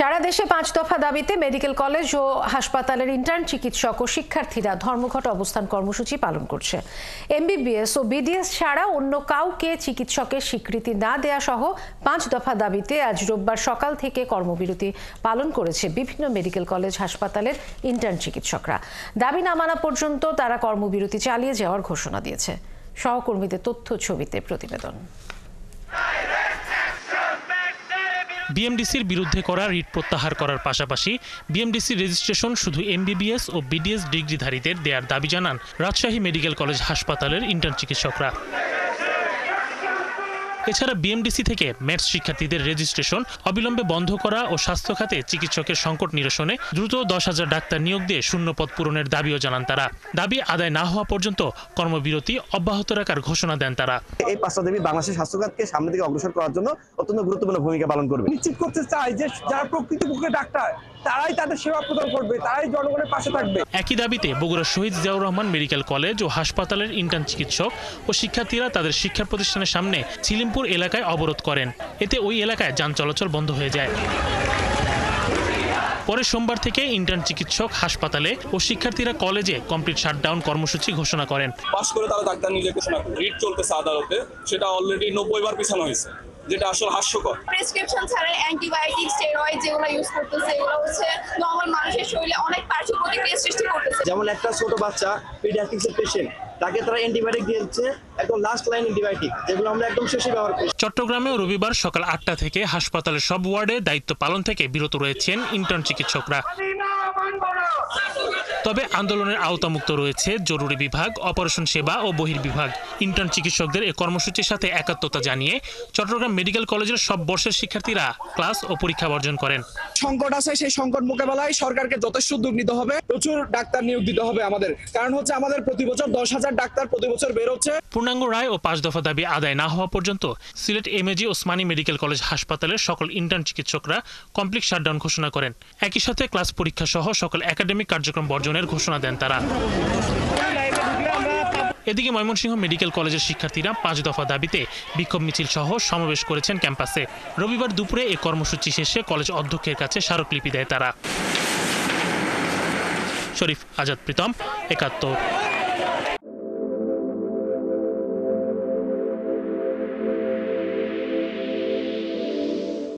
সারা দেশে 5 দফা দাবিতে মেডিকেল কলেজ ও হাসপাতালের ইন্টার্ন চিকিৎসক ও শিক্ষার্থীরা ধর্মঘট অবস্থান কর্মসূচি পালন করছে। এমবিবিএস ও বিডিএস ছাড়া অন্য কাউকে চিকিৎসকের স্বীকৃতি না দেয়া সহ 5 দফা দাবিতে আজ রোববার সকাল থেকে কর্মবিরতি পালন করেছে বিভিন্ন মেডিকেল কলেজ হাসপাতালের ইন্টার্ন চিকিৎসকরা। দাবি না মানা পর্যন্ত তারা কর্মবিরতি চালিয়ে যাওয়ার ঘোষণা দিয়েছে। সহকর্মীদের তথ্য ছবিতে প্রতিবেদন। বিএমডিসির বিরুদ্ধে করা রিট প্রত্যাহার করার পাশাপাশি বিএমডিসির রেজিস্ট্রেশন শুধু এমবিবিএস ও বিডিএস ডিগ্রিধারীদের দেওয়ার দাবি জানান রাজশাহী মেডিকেল কলেজ হাসপাতালের ইন্টার্ন চিকিৎসকরা। এছাড়া বিএমডিসি থেকে ম্যাথস শিক্ষার্থীদের রেজিস্ট্রেশন অবিলম্বে বন্ধ করা ও স্বাস্থ্য খাতে চিকিৎসকের সংকট নিরসনে দ্রুত 10,000 ডাক্তার নিয়োগ দিয়ে শূন্য পদ পূরণের দাবিও জানান তারা। দাবি আদায় না হওয়া পর্যন্ত কর্মবিরতি অব্যাহত রাখার ঘোষণা দেন তারা। এই 5টা দাবি বাংলাদেশের স্বাস্থ্য খাতকে সামনের দিকে অগ্রসর করার জন্য অত্যন্ত গুরুত্বপূর্ণ ভূমিকা পালন করবে। নিশ্চিত করতে চাই যে যারা প্রকৃতপক্ষে ডাক্তার তারাই তাদের সেবা প্রদান করবে, তারাই জনগণের পাশে থাকবে। একই দাবিতে বগুড়া শহীদ জিয়াউর রহমান মেডিকেল কলেজ ও হাসপাতালের ইন্টার্ন চিকিৎসক ও শিক্ষার্থীরা তাদের শিক্ষা প্রতিষ্ঠানের সামনে ছিলিমপুর এলাকায় অবরোধ করেন। এতে ওই এলাকায় যান চলাচল বন্ধ হয়ে যায়। পরে সোমবার থেকে ইন্টার্ন চিকিৎসক হাসপাতালে ও শিক্ষার্থীরা কলেজে কমপ্লিট শাটডাউন কর্মসূচি ঘোষণা করেন। পাস করে তারা ডাক্তার নিজে ঘোষণা করে রিট চলতেছে আদালতে, সেটা অলরেডি 90 বার পিছানো হয়েছে, যেটা আসলে হাস্যকর। প্রেসক্রিপশন ছাড়া অ্যান্টিবায়োটিক স্টেরয়েড যেগুলো ইউজ করতেছে এগুলো হচ্ছে নরমাল মানুষের শরীরে অনেক পার্শ্ব প্রতিক্রিয়া সৃষ্টি করতেছে। যেমন একটা ছোট বাচ্চা পিডিয়াট্রিক্সের পেশেন্ট, তাকে তারা অ্যান্টিবায়োটিক দিয়েছে, একদম লাস্ট লাইন অ্যান্টিবায়োটিক, যেগুলো আমরা একদম শেষে ব্যবহার করি। চট্টগ্রামেও রবিবার সকাল 8টা থেকে হাসপাতালের সব ওয়ার্ডে দায়িত্ব পালন থেকে বিরত রয়েছেন ইন্টার্ন চিকিৎসকরা। তবে আন্দোলনের আওতামুক্ত রয়েছে জরুরি বিভাগ, অপারেশন সেবা ও বহির্বিভাগ। ইন্টার্ন চিকিৎসকদের এই কর্মসূচির সাথে একাত্মতা জানিয়ে চট্টগ্রাম মেডিকেল কলেজের সব বর্ষের শিক্ষার্থীরা ক্লাস ও পরীক্ষা বর্জন করেন। সংকট আছে, সেই সংকট মোকাবেলায় সরকারকে যথেষ্ট উদ্যোগ নিতে হবে, প্রচুর ডাক্তার নিয়োগ দিতে হবে আমাদের। কারণ হচ্ছে আমাদের প্রতি বছর 10,000 ডাক্তার প্রতি বছর বের হচ্ছে। পূর্ণাঙ্গ রায় ও 5 দফা দাবি আদায় না হওয়া পর্যন্ত Sylhet MAG Osmani medical college হাসপাতালের সকল ইন্টার্ন চিকিৎসকরা কমপ্লিট শাটডাউন ঘোষণা করেন। একই সাথে ক্লাস পরীক্ষা সহ সকল একাডেমিক কার্যক্রম বর্জনের ঘোষণা দেন তারা। এদিকে ময়মনসিংহ মেডিকেল কলেজের শিক্ষার্থীরা 5 দফা দাবিতে বিক্ষোভ মিছিল সহ সমাবেশ করেছেন ক্যাম্পাসে। রবিবার দুপুরে এই কর্মসূচি শেষে কলেজ অধ্যক্ষের কাছে স্মারকলিপি দেয় তারা। শরীফ আজাদ প্রীতম, 71।